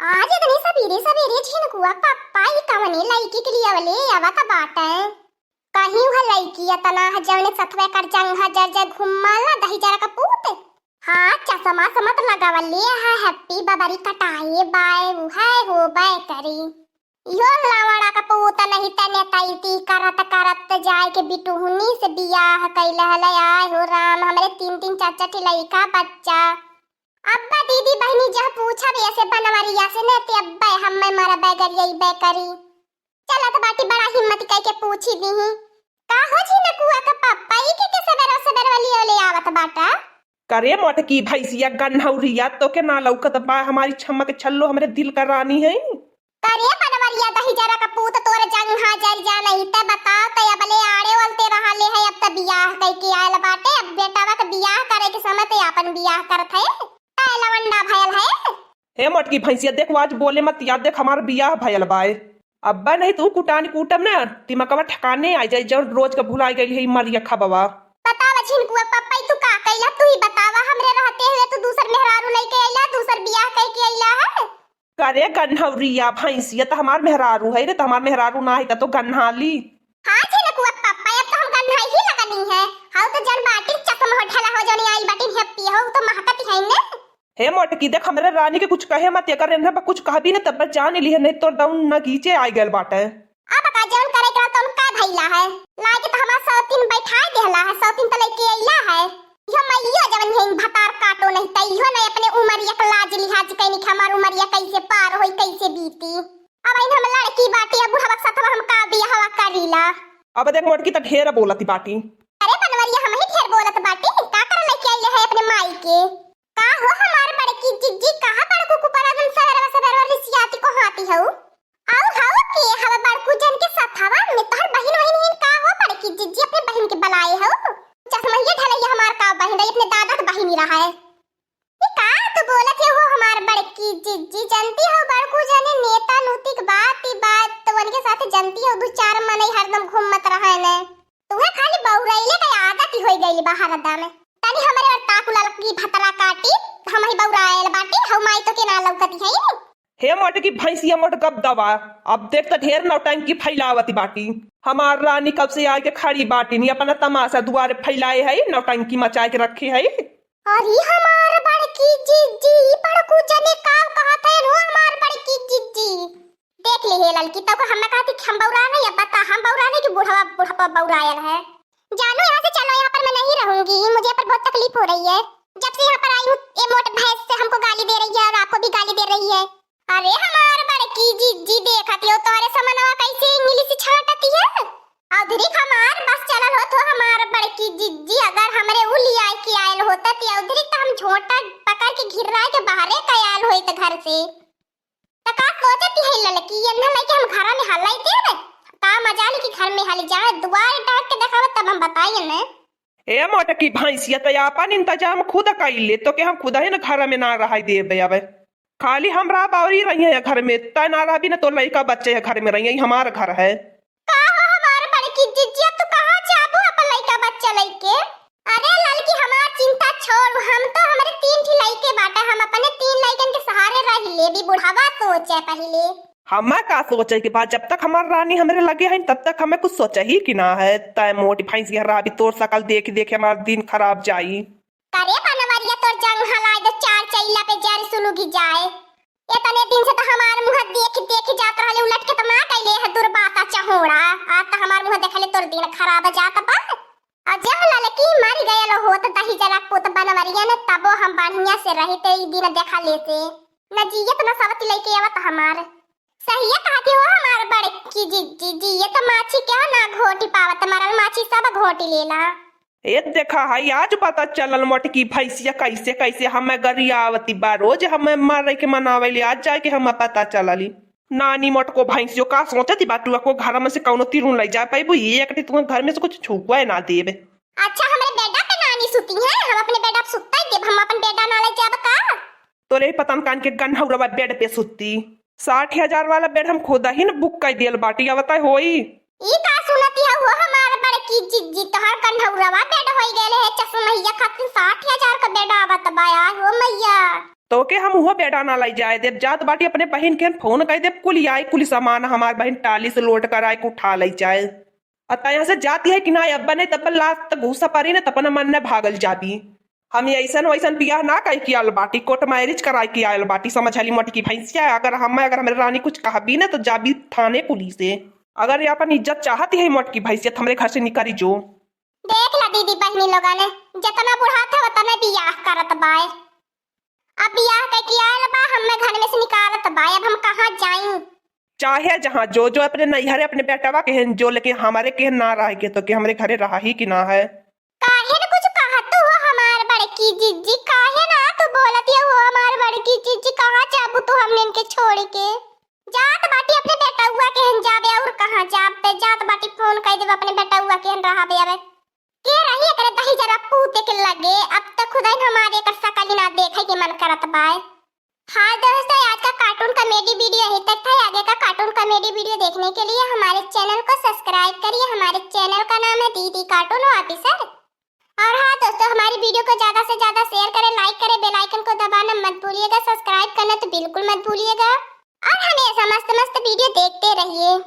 आज इतनी सवेरे सवेरे झिनकुआ पप्पा ई कवने लईकी के लिए वाले आवत बाटे। कहीं वह लईकी तना जवने सथवे कर जंग जर जर घुमाला दही जरा का पूत। हाँ चश्मा समत लगावले है हैप्पी बबरी कटाए बाय है हो बाय करी। यो लावड़ा का पूत नहीं तने तईती करत जाए के बिटुहनी से बियाह कैला हले आय हो राम हमरे तीन तीन चार चार लईका बच्चा। अब्बा दीदी बहनी जह पूछा भी ऐसे बनवरिया से न ते अब्बा हम्मे मारा बैगर यही बैकरी चला तो बाटी बड़ा हिम्मत कह के पूछी दी ही का हो छी न कुआ का पप्पा ई के सबर वाली ओले आवत बाटा करे मोटकी भैंसिया गन्हौरिया तो के ना लौकत बा हमारी छम्मा के छल्लो हमरे दिल का रानी है। करे बनवरिया दही जरा का पूत तोर जंग जर जा नहीं त बताओ त अबले आड़े वलते रहा ले है अब त बियाह कह के आयल बाटे अब बेटावा का बियाह करे के समय ते अपन बियाह करत है लवंडा भयल है। हे मोटकी भैंसिया देख आज बोले मत याद देख हमार बियाह भयल बाय अब्बा नहीं तू कुटानी कूटम ना तिमकवा ठकाने आ जाए जब रोज का भुला गई है मरिया खबवा। बतावा छिनकुआ पप्पा तू का कैला तू ही बतावा हमरे रहते हुए तू दूसर मेहरारू नहीं के आइला दूसर बियाह कह के आइला है। करे गन्हौरिया भैंसिया त हमार मेहरारू है रे त हमार मेहरारू ना है तो गन्हाली। हां छिनकुआ पप्पा अब तो हम गन्हाई ही लगनी है हाउ तो जन बाटी चकम होठला हो जानी आई बाटी हैप्पी हो तो महकती है ने। हे मोटकी देख हमरे रानी के कुछ कहे मत कर ना कुछ कह भी न तब जान ली है नहीं तो डाउन न गीचे आ गल बाटे। अब का जन करे का तुम का भइला है लागे तो हमार 100 दिन बैठा देला है 100 दिन त लेके आइला है यो मैया जवन है भतार काटो नहीं तइयो नहीं अपने उमरिया का लाज लिहाज कइनी हमार उमरिया कैसे पार होई कैसे बीती अब इन हम लड़की बाटी अब बुढ़वा सतवा हम का बियाह करीला। अब देख मोटकी त ढेर बोलती बाटी। अरे बनवरिया हम ही ढेर बोलत बाटी का कर लेके आइले है अपने माई के का हो हमार बड़की जिज्जी कहां बड़कू कुपरादन सवेरे रिसियाती को हाथी हो आओ हाओ के हवा बड़कू जन के सथावा में तोहर बहिन वहिन का हो बड़की जिज्जी अपने बहिन के बुलाए हो चश्मा ये ढलैया हमार का बहिन अपने दादा का बहिन रहा है ये का तू बोलत है हो हमार बड़की जिज्जी जानती हो बड़कू जने नेता नूतिक बात तो उनके साथ जानती हो दो चार मने हरदम घूमत रहा है ने तुम्हें खाली बहुराइले का आदत ही होई गई बाहर अड्डा में तनी हमरे और ताकुला लकी भतरा काटी हम ही बौरायल बाटी हम माई तो के ना लौकती है। हे मोटकी भैंसिया मोट कब दवा अब देख त ढेर नौटंकी फैलावती बाटी हमार रानी कब से आके खड़ी बाटी नहीं अपना तमाशा दुआरे फैलाए है नौटंकी मचा के रखे है। अरे हमार बड़की जिज्जी बड़कू जने का कहत है रो हमार बड़की जिज्जी देख ले हे ललकी तो हम कहती हम बौरा नहीं अब बता हम बौरा नहीं कि बुढ़वा बौरायल है जानो यहाँ से चलो यहाँ पर मैं नहीं रहूंगी मुझे पर बहुत तकलीफ हो रही है जब से यहाँ पर आई हूँ ये मोट भैंस से हमको गाली दे रही है और आपको भी गाली दे रही है। अरे हमार बड़की जिज्जी देखती हो तुम्हारे समनवा कैसे इंग्लिश छाटती है अधरी हमार बस चलल हो तो हमार बड़की जिज्जी अगर हमरे उली आए की आयल होता तो उधरी तो हम झोटा पकड़ के घिरा के बाहरे कयाल होई तो घर से तका सोचती है लड़की ये ना लेके हम घर में हलाई दे का मजाल की घर में हाली जाए दुआर डाक के दिखावे तब हम बताइए ना। ए मोटकी भैंसिया त अपन इंतजाम खुद कर ले तो के हम खुद ही न घर में ना रह देबे अब खाली हमरा बावरी रही है घर में त ना रह भी न तो लड़का बच्चे है घर में रही हमारा घर है। का हो हमार बड़की जिज्जी तू कहां जाबो अपन लड़का बच्चा लेके अरे लड़की हमार चिंता छोड़ हम तो हमारे 3 ठी लड़के बाटा हम अपने 3 लड़कन के सहारे रह ले भी बुढ़ावा सोचे पहले हमें का सोचे के बाद जब तक हमार रानी हमरे लगे हैं तब तक हमें कुछ सोचा ही कि ना है तय मोटी भैंसिया रहा भी तोर सकल देख देख हमारा दिन खराब जाई। करे बनवरिया तोर जंग हलाए दो चार चैला पे जर सुलुगी जाए ये तने दिन से तो हमार मुंह देख जात रहले उलट के तमा कैले है दुर्बाता चहोड़ा आज तो हमार मुंह देखले तोर दिन खराब जात बा अजह ललकी मर गयल होत दही जला पोत बनवरिया ने तबो हम बढ़िया से रहते ई दिन देखा लेते न जियत न सवती लेके आवत हमार सही है कहती हो हमार बड़की जिज्जी ये तो माछी क्या ना घोटी पावत मरल माछी सब घोटी लेला। ए देखा है आज पता चलल मोटकी भैंसिया कैसे कैसे हमें गरियावती बा रोज हमें मारे के मनावेली आज जाके हमें पता चलली नानी मोटको भैंसियो का सोचती बा तू को घर में से कौनो तीरुन ले जा पाइबू एक तुम घर में से कुछ छुआ ना देबे। अच्छा हमरे बेटा पे नानी सुती है हम अपने बेटा पे सुतता है हम अपन बेटा ना ले जाब का तोरे पतन कान के गन्हौरवा बेड पे सुती 60,000 वाला बेड हम खुद ही न बुक कर दियल बाटी अब बता होई ई का सुनती है वो हमार बड़की जिज्जी तोहर गन्हौरवा बेड होई गेले है चश्मा मैया खातिर 60,000 का बेड आवत बा यार हो मैया तो के हम हुआ बेटा ना लाई जाए देव जात बाटी अपने बहन के फोन कर दे कुल आई कुल सामान हमार बहन टाली से लोट कर आए को उठा लाई जाए। अतः यहाँ से जाती है कि ना अब बने तब लास्ट तक घूसा पारी ने तपन मन ने भागल जाबी। हम ऐसा वैसन बियाह ना कह की आयल बाटी कोर्ट मैरिज कराई की आयल बाटी समझली मोटी की भैंसिया। अगर हमारे रानी कुछ कहबी ना तो जाबी थाने पुलिस से। अगर ये अपन इज्जत चाहती है मोट की भैंसिया हमारे घर से निकली जो। देख ला दीदी बहनी लोगा ने जितना बुढ़ा था उतना बियाह करत बाय। अब बियाह कह के आयल बा हमें घर में से निकालत बाय। अब हम कहाँ जाएं? चाहे जहाँ जो जो अपने नैहरे अपने बेटवा के जो लेकिन हमारे के ना रह के तो के हमारे घरे रहा ही कि ना है। काहे न कुछ कहत हो हमार बड़की जीजी काहे ना तू बोलती हो हमार बड़की जीजी कहाँ जाबू तू हमने इनके छोड़ के जात बाटी अपने बेटा हुआ के हन जाबे और कहाँ जाबे जात बाटी फोन कर देबे अपने बेटा हुआ के हन रहाबे आवे के रही करे दही जरा पूते के लगे। अब तक खुदा हमारे कर सकली ना देखे के मन करत बाय। हाँ दोस्तों आज का कार्टून कॉमेडी वीडियो यहीं तक था। आगे का कार्टून कॉमेडी वीडियो देखने के लिए हमारे चैनल को सब्सक्राइब करिए। हमारे चैनल का नाम है दीदी कार्टून ऑफिसर। और हाँ दोस्तों हमारी वीडियो को ज्यादा से ज्यादा शेयर करें लाइक करें बेल आइकन को दबाना मत भूलिएगा। सब्सक्राइब करना तो बिल्कुल मत भूलिएगा और हमेशा मस्त मस्त वीडियो देखते रहिए।